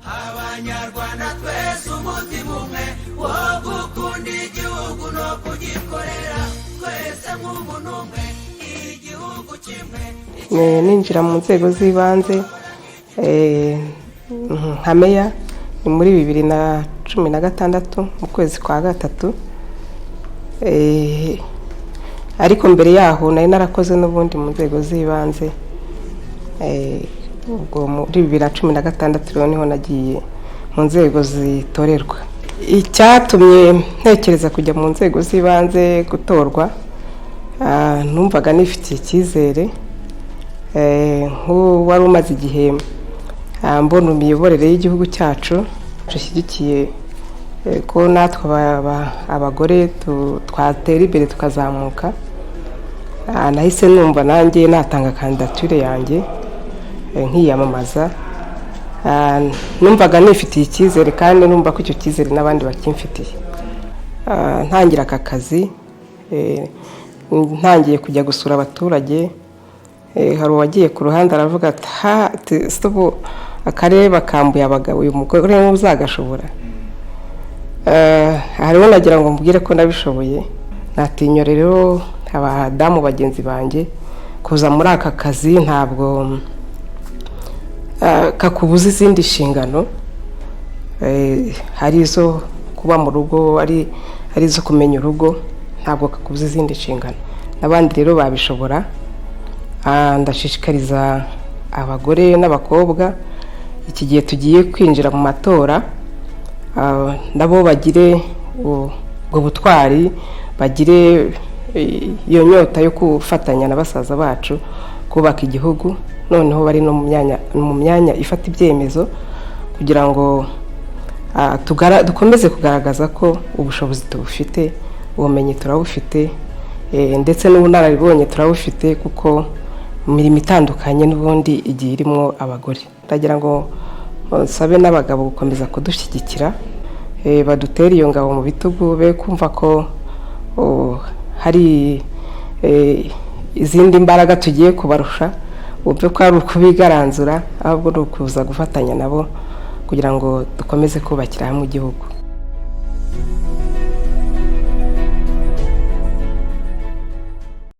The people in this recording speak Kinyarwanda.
abanyarwanda twese umutima umwe wo gukunda igihugu no kugikorera twese nk'umuntu umwe igihugu kimwe. Ninjira mu nzego z'ibanze nka meya ni muri 2016 mu kwezi kwa gatatu, ariko mbere yaho nari narakoze n'ubundi mu nzego z'ibanze. Ubwo muri 2016 rero niho nagiye mu nzego zitorerwa. Icyatumye ntekereza kujya mu nzego z'ibanze gutorwa, numvaga nifitiye icyizere nk'uwari umaze igihe mbona imiyoborere y'igihugu cyacu dushyigikiye ko natwe abagore twatera imbere tukazamuka. Nahise numva nanjye natanga kandidature yanjye nkiyamamaza. Numvaga nifitiye icyizere kandi numva ko icyo cyizere n'abandi bakimfitiye. Ntangira aka kazi, ntangiye kujya gusura abaturage. Hari uwagiye ku ruhande aravuga ati stop, akarere bakambuye abagabo, uyu mugore uzagashobora. Hariho nagira ngo mbwire ko nabishoboye. Natinya rero abadamu bagenzi banjye kuza muri aka kazi, ntabwo kakubuza izindi nshingano. Hari izo kuba mu rugo, ari izo kumenya urugo, ntabwo kakubuza izindi nshingano. N'abandi rero babishobora. Ndashishikariza abagore n'abakobwa iki gihe tugiye kwinjira mu matora, nabo bagire ubwo butwari, bagire iyo nyota yo gufatanya na basaza bacu kubaka igihugu, noneho bari no mu myanya ifata ibyemezo, kugira ngo dukomeze kugaragaza ko ubushobozi tubufite, ubumenyi turabufite, ndetse n'ubunararibonye turabufite, kuko imirimo itandukanye n'ubundi igiye irimo abagore. Ndagira ngo nsabe n'abagabo gukomeza kudushyigikira, badutere iyo ngabo mu bitugu, be kumva ko hari izindi mbaraga tugiye kubarusha, bumve ko ari ukubigaranzura, ahubwo ni ukuza gufatanya nabo kugira ngo dukomeze kubakira hamwe igihugu.